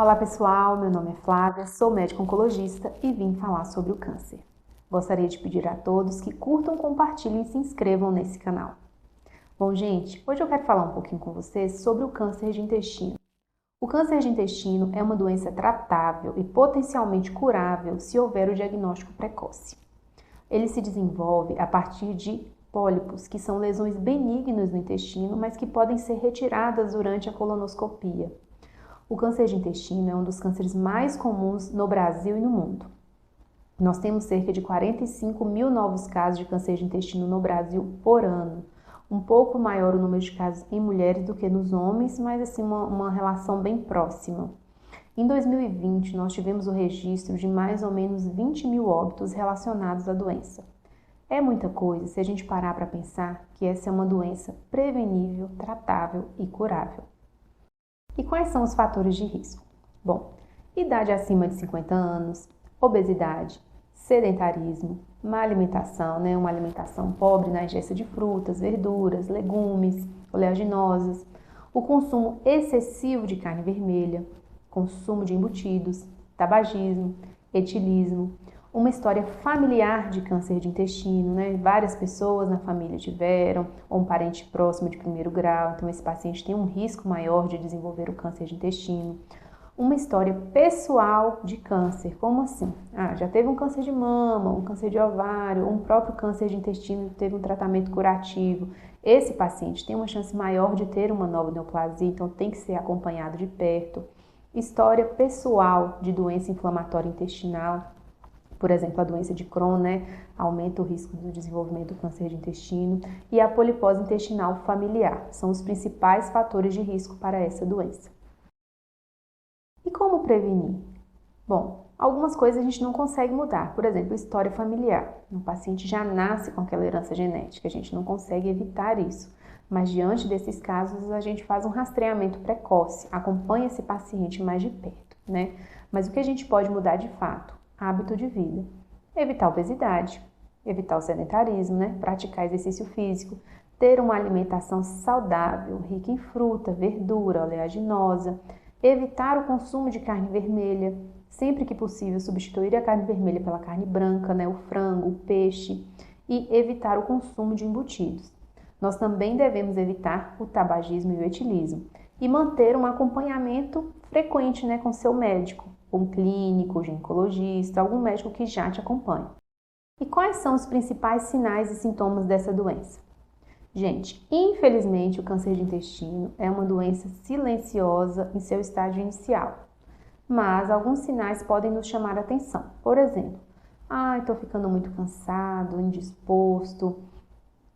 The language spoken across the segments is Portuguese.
Olá pessoal, meu nome é Flávia, sou médica oncologista e vim falar sobre o câncer. Gostaria de pedir a todos que curtam, compartilhem e se inscrevam nesse canal. Bom gente, hoje eu quero falar um pouquinho com vocês sobre o câncer de intestino. O câncer de intestino é uma doença tratável e potencialmente curável se houver o diagnóstico precoce. Ele se desenvolve a partir de pólipos, que são lesões benignas no intestino, mas que podem ser retiradas durante a colonoscopia. O câncer de intestino é um dos cânceres mais comuns no Brasil e no mundo. Nós temos cerca de 45 mil novos casos de câncer de intestino no Brasil por ano. Um pouco maior o número de casos em mulheres do que nos homens, mas assim uma relação bem próxima. Em 2020, nós tivemos o registro de mais ou menos 20 mil óbitos relacionados à doença. É muita coisa se a gente parar para pensar que essa é uma doença prevenível, tratável e curável. E quais são os fatores de risco? Bom, idade acima de 50 anos, obesidade, sedentarismo, má alimentação, uma alimentação pobre na ingesta de frutas, verduras, legumes, oleaginosas, o consumo excessivo de carne vermelha, consumo de embutidos, tabagismo, etilismo, uma história familiar de câncer de intestino, Várias pessoas na família tiveram, ou um parente próximo de primeiro grau, então esse paciente tem um risco maior de desenvolver o câncer de intestino. Uma história pessoal de câncer, como assim? Já teve um câncer de mama, um câncer de ovário, um próprio câncer de intestino teve um tratamento curativo. Esse paciente tem uma chance maior de ter uma nova neoplasia, então tem que ser acompanhado de perto. História pessoal de doença inflamatória intestinal, por exemplo, a doença de Crohn, aumenta o risco do desenvolvimento do câncer de intestino, e a polipose intestinal familiar, são os principais fatores de risco para essa doença. E como prevenir? Bom, algumas coisas a gente não consegue mudar, por exemplo, história familiar. O paciente já nasce com aquela herança genética, a gente não consegue evitar isso. Mas diante desses casos, a gente faz um rastreamento precoce, acompanha esse paciente mais de perto, Mas o que a gente pode mudar de fato? Hábito de vida. Evitar a obesidade, evitar o sedentarismo, Praticar exercício físico, ter uma alimentação saudável, rica em fruta, verdura, oleaginosa, evitar o consumo de carne vermelha, sempre que possível substituir a carne vermelha pela carne branca, o frango, o peixe, e evitar o consumo de embutidos. Nós também devemos evitar o tabagismo e o etilismo e manter um acompanhamento frequente com seu médico, um clínico, ginecologista, algum médico que já te acompanhe. E quais são os principais sinais e sintomas dessa doença? Gente, infelizmente o câncer de intestino é uma doença silenciosa em seu estágio inicial, mas alguns sinais podem nos chamar a atenção. Por exemplo, estou ficando muito cansado, indisposto,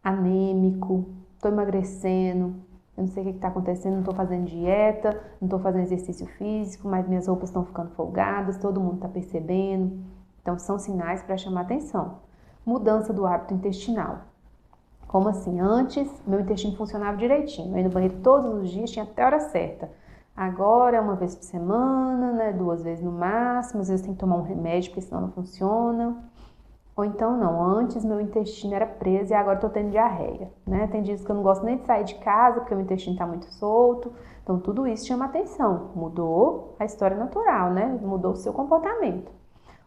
anêmico, estou emagrecendo, eu não sei o que está acontecendo, não estou fazendo dieta, não estou fazendo exercício físico, mas minhas roupas estão ficando folgadas, todo mundo está percebendo. Então, são sinais para chamar atenção. Mudança do hábito intestinal. Como assim? Antes, meu intestino funcionava direitinho. Eu ia no banheiro todos os dias, tinha até a hora certa. Agora é uma vez por semana, 2 vezes no máximo. Às vezes tem que tomar um remédio, porque senão não funciona. Ou então não, antes meu intestino era preso e agora estou tendo diarreia, Tem dias que eu não gosto nem de sair de casa porque o meu intestino está muito solto. Então tudo isso chama atenção. Mudou a história natural, Mudou o seu comportamento.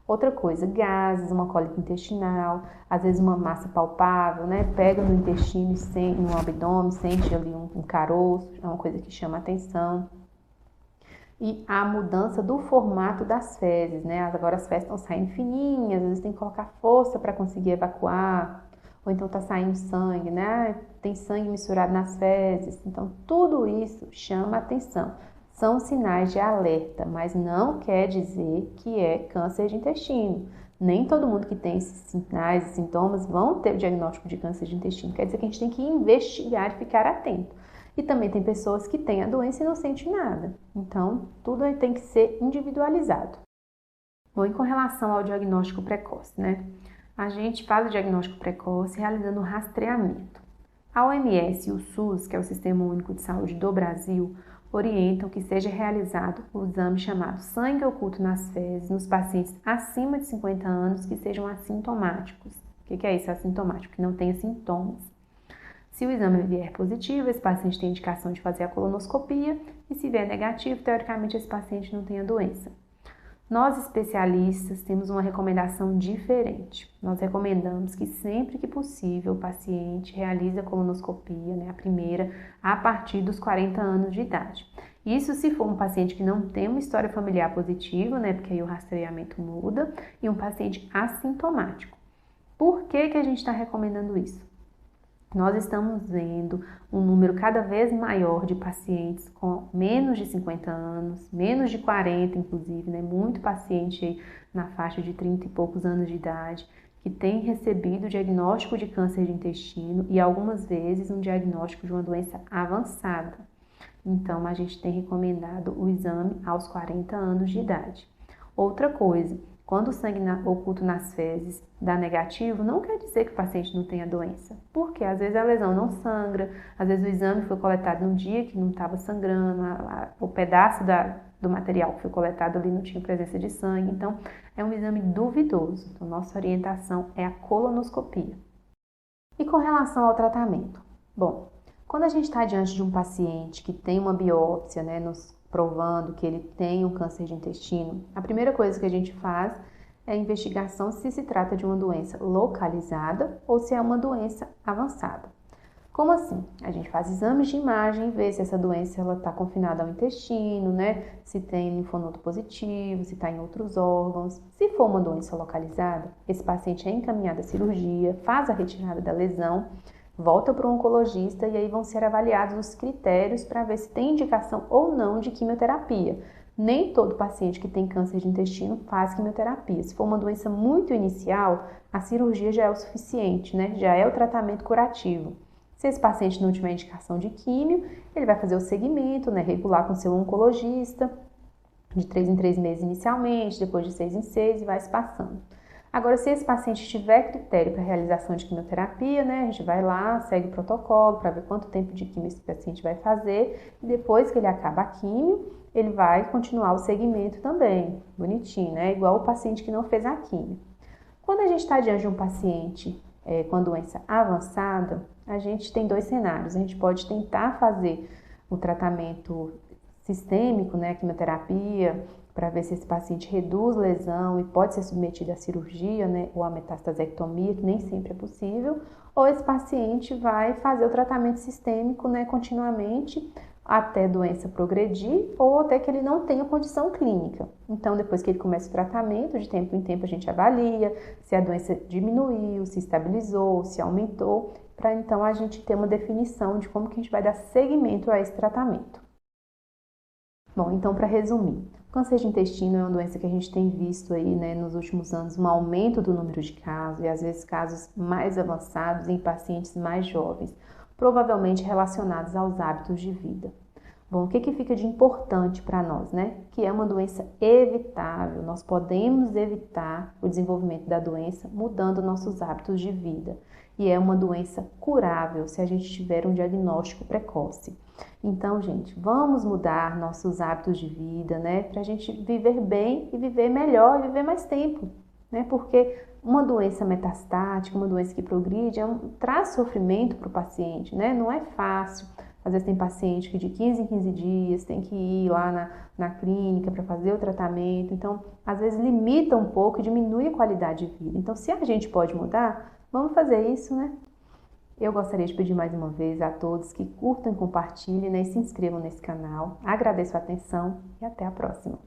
Outra coisa, gases, uma cólica intestinal, às vezes uma massa palpável, Pega no intestino, no abdômen, sente ali um caroço, é uma coisa que chama atenção. E a mudança do formato das fezes, Agora as fezes estão saindo fininhas, às vezes tem que colocar força para conseguir evacuar, ou então está saindo sangue, Tem sangue misturado nas fezes, então tudo isso chama atenção. São sinais de alerta, mas não quer dizer que é câncer de intestino. Nem todo mundo que tem esses sinais e sintomas vão ter o diagnóstico de câncer de intestino, quer dizer que a gente tem que investigar e ficar atento. E também tem pessoas que têm a doença e não sentem nada. Então, tudo tem que ser individualizado. Bom, e com relação ao diagnóstico precoce, A gente faz o diagnóstico precoce realizando o rastreamento. A OMS e o SUS, que é o Sistema Único de Saúde do Brasil, orientam que seja realizado o exame chamado sangue oculto nas fezes nos pacientes acima de 50 anos que sejam assintomáticos. O que é isso, assintomático? Que não tenha sintomas. Se o exame vier positivo, esse paciente tem indicação de fazer a colonoscopia e se vier negativo, teoricamente esse paciente não tem a doença. Nós, especialistas, temos uma recomendação diferente. Nós recomendamos que sempre que possível o paciente realize a colonoscopia, né, a primeira, a partir dos 40 anos de idade. Isso se for um paciente que não tem uma história familiar positiva, né, porque aí o rastreamento muda, e um paciente assintomático. Por que que a gente está recomendando isso? Nós estamos vendo um número cada vez maior de pacientes com menos de 50 anos, menos de 40 inclusive, né? Muito paciente aí na faixa de 30 e poucos anos de idade, que tem recebido o diagnóstico de câncer de intestino e algumas vezes um diagnóstico de uma doença avançada. Então, a gente tem recomendado o exame aos 40 anos de idade. Outra coisa, quando o sangue oculto nas fezes dá negativo, não quer dizer que o paciente não tenha doença. Porque às vezes a lesão não sangra, às vezes o exame foi coletado num dia que não estava sangrando, o pedaço do material que foi coletado ali não tinha presença de sangue. Então, é um exame duvidoso. Então, nossa orientação é a colonoscopia. E com relação ao tratamento? Bom, quando a gente está diante de um paciente que tem uma biópsia, né, nos provando que ele tem um câncer de intestino, a primeira coisa que a gente faz é a investigação se trata de uma doença localizada ou se é uma doença avançada. Como assim? A gente faz exames de imagem e vê se essa doença está confinada ao intestino, né? Se tem linfonodo positivo, se está em outros órgãos. Se for uma doença localizada, esse paciente é encaminhado à cirurgia, faz a retirada da lesão, volta para o oncologista e aí vão ser avaliados os critérios para ver se tem indicação ou não de quimioterapia. Nem todo paciente que tem câncer de intestino faz quimioterapia. Se for uma doença muito inicial, a cirurgia já é o suficiente, né? Já é o tratamento curativo. Se esse paciente não tiver indicação de químio, ele vai fazer o segmento, né? Regular com seu oncologista, de 3 em 3 meses inicialmente, depois de 6 em 6 e vai se passando. Agora, se esse paciente tiver critério para realização de quimioterapia, né, a gente vai lá, segue o protocolo para ver quanto tempo de quimio esse paciente vai fazer e depois que ele acaba a quimio, ele vai continuar o segmento também, bonitinho, né, igual o paciente que não fez a quimio. Quando a gente está diante de um paciente com doença avançada, a gente tem 2 cenários. A gente pode tentar fazer o tratamento sistêmico, né, a quimioterapia, para ver se esse paciente reduz lesão e pode ser submetido à cirurgia, né, ou à metastasectomia, que nem sempre é possível, ou esse paciente vai fazer o tratamento sistêmico, né, continuamente até a doença progredir ou até que ele não tenha condição clínica. Então, depois que ele começa o tratamento, de tempo em tempo a gente avalia se a doença diminuiu, se estabilizou, se aumentou, para então a gente ter uma definição de como que a gente vai dar seguimento a esse tratamento. Bom, então para resumir, o câncer de intestino é uma doença que a gente tem visto aí, né, nos últimos anos, um aumento do número de casos e às vezes casos mais avançados em pacientes mais jovens, provavelmente relacionados aos hábitos de vida. Bom, o que fica de importante para nós, né? Que é uma doença evitável, nós podemos evitar o desenvolvimento da doença mudando nossos hábitos de vida. E é uma doença curável se a gente tiver um diagnóstico precoce. Então, gente, vamos mudar nossos hábitos de vida, né? Para a gente viver bem e viver melhor e viver mais tempo, né? Porque uma doença metastática, uma doença que progride, traz sofrimento para o paciente, né? Não é fácil. Às vezes tem paciente que de 15 em 15 dias tem que ir lá na clínica para fazer o tratamento. Então, às vezes limita um pouco e diminui a qualidade de vida. Então, se a gente pode mudar, vamos fazer isso, né? Eu gostaria de pedir mais uma vez a todos que curtam, compartilhem, né, e se inscrevam nesse canal. Agradeço a atenção e até a próxima.